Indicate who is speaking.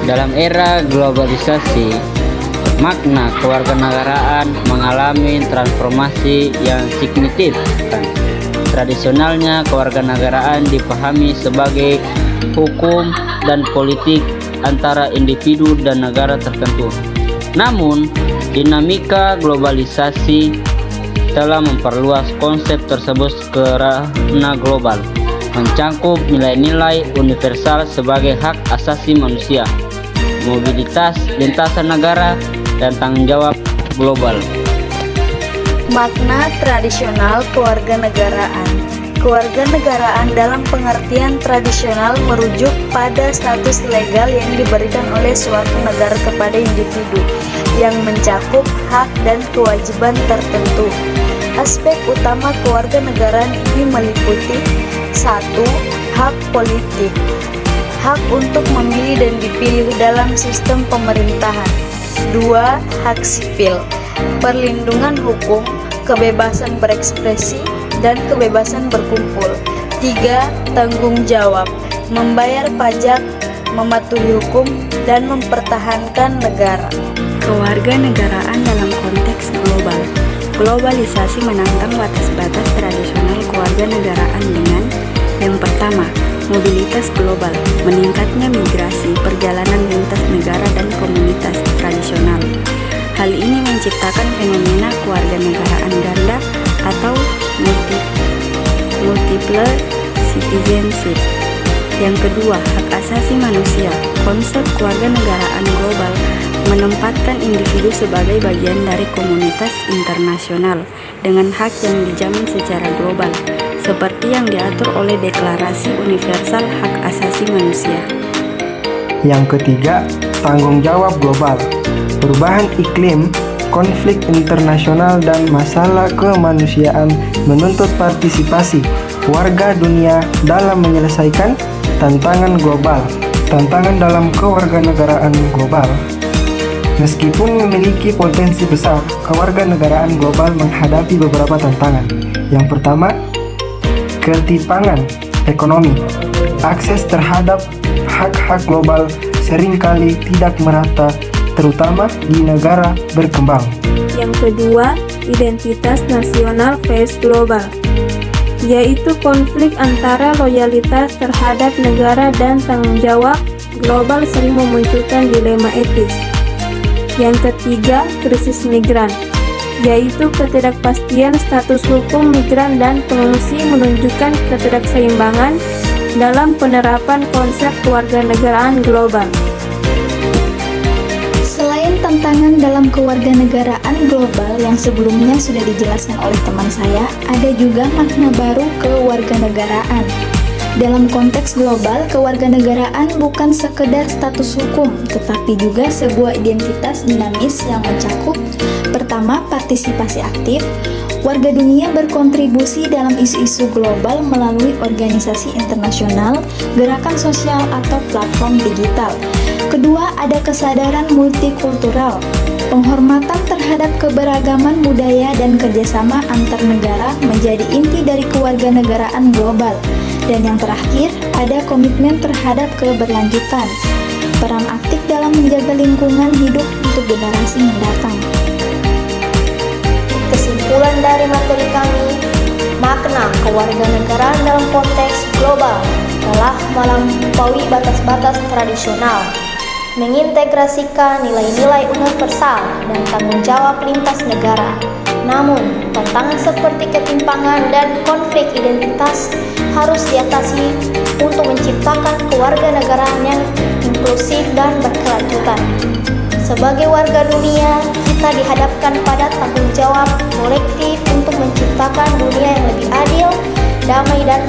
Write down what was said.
Speaker 1: Dalam era globalisasi, makna kewarganegaraan mengalami transformasi yang signifikan. Tradisionalnya, kewarganegaraan dipahami sebagai hukum dan politik antara individu dan negara tertentu. Namun, dinamika globalisasi telah memperluas konsep tersebut ke ranah global, mencangkup nilai-nilai universal sebagai hak asasi manusia, mobilitas lintasan negara, dan tanggung jawab global.
Speaker 2: Makna tradisional kewarganegaraan. Kewarganegaraan dalam pengertian tradisional merujuk pada status legal yang diberikan oleh suatu negara kepada individu yang mencakup hak dan kewajiban tertentu. Aspek utama kewarganegaraan ini meliputi 1. Hak politik, hak untuk memilih dan dipilih dalam sistem pemerintahan. 2. Hak sipil, perlindungan hukum, kebebasan berekspresi, dan kebebasan berkumpul. 3. Tanggung jawab, membayar pajak, mematuhi hukum, dan mempertahankan negara.
Speaker 3: Kewarganegaraan dalam konteks global. Globalisasi menantang batas-batas tradisional kewarganegaraan dengan yang pertama, mobilitas global, meningkatnya migrasi, perjalanan lintas negara dan komunitas tradisional. Hal ini menciptakan fenomena kewarganegaraan ganda atau multiple citizenship. Yang kedua, hak asasi manusia. Konsep kewarganegaraan global menempatkan individu sebagai bagian dari komunitas internasional dengan hak yang dijamin secara global, seperti yang diatur oleh Deklarasi Universal Hak Asasi Manusia.
Speaker 4: Yang ketiga, tanggung jawab global. Perubahan iklim, konflik internasional, dan masalah kemanusiaan menuntut partisipasi warga dunia dalam menyelesaikan tantangan global. Tantangan dalam kewarganegaraan global. Meskipun memiliki potensi besar, kewarganegaraan global menghadapi beberapa tantangan. Yang pertama, ketimpangan ekonomi. Akses terhadap hak-hak global seringkali tidak merata, terutama di negara berkembang.
Speaker 5: Yang kedua, identitas nasional vs global, yaitu konflik antara loyalitas terhadap negara dan tanggung jawab global sering memunculkan dilema etis. Yang ketiga, krisis migran, yaitu ketidakpastian status hukum migran dan pengungsi menunjukkan ketidakseimbangan dalam penerapan konsep kewarganegaraan global.
Speaker 2: Selain tantangan dalam kewarganegaraan global yang sebelumnya sudah dijelaskan oleh teman saya, ada juga makna baru kewarganegaraan. Dalam konteks global, kewarganegaraan bukan sekedar status hukum, tetapi juga sebuah identitas dinamis yang mencakup pertama, partisipasi aktif. Warga dunia berkontribusi dalam isu-isu global melalui organisasi internasional, gerakan sosial, atau platform digital. Kedua, ada kesadaran multikultural, penghormatan terhadap keberagaman budaya dan kerjasama antar negara menjadi inti dari kewarganegaraan global. Dan yang terakhir, ada komitmen terhadap keberlanjutan, peran aktif dalam menjaga lingkungan hidup untuk generasi mendatang.
Speaker 6: Kesimpulan dari materi kami, makna kewarganegaraan dalam konteks global telah melampaui batas-batas tradisional, mengintegrasikan nilai-nilai universal dan tanggung jawab lintas negara. Namun, tantangan seperti ketimpangan dan konflik identitas harus diatasi untuk menciptakan kewarganegaraan yang inklusif dan berkelanjutan. Sebagai warga dunia, kita dihadapkan pada tanggung jawab kolektif untuk menciptakan dunia yang lebih adil, damai, dan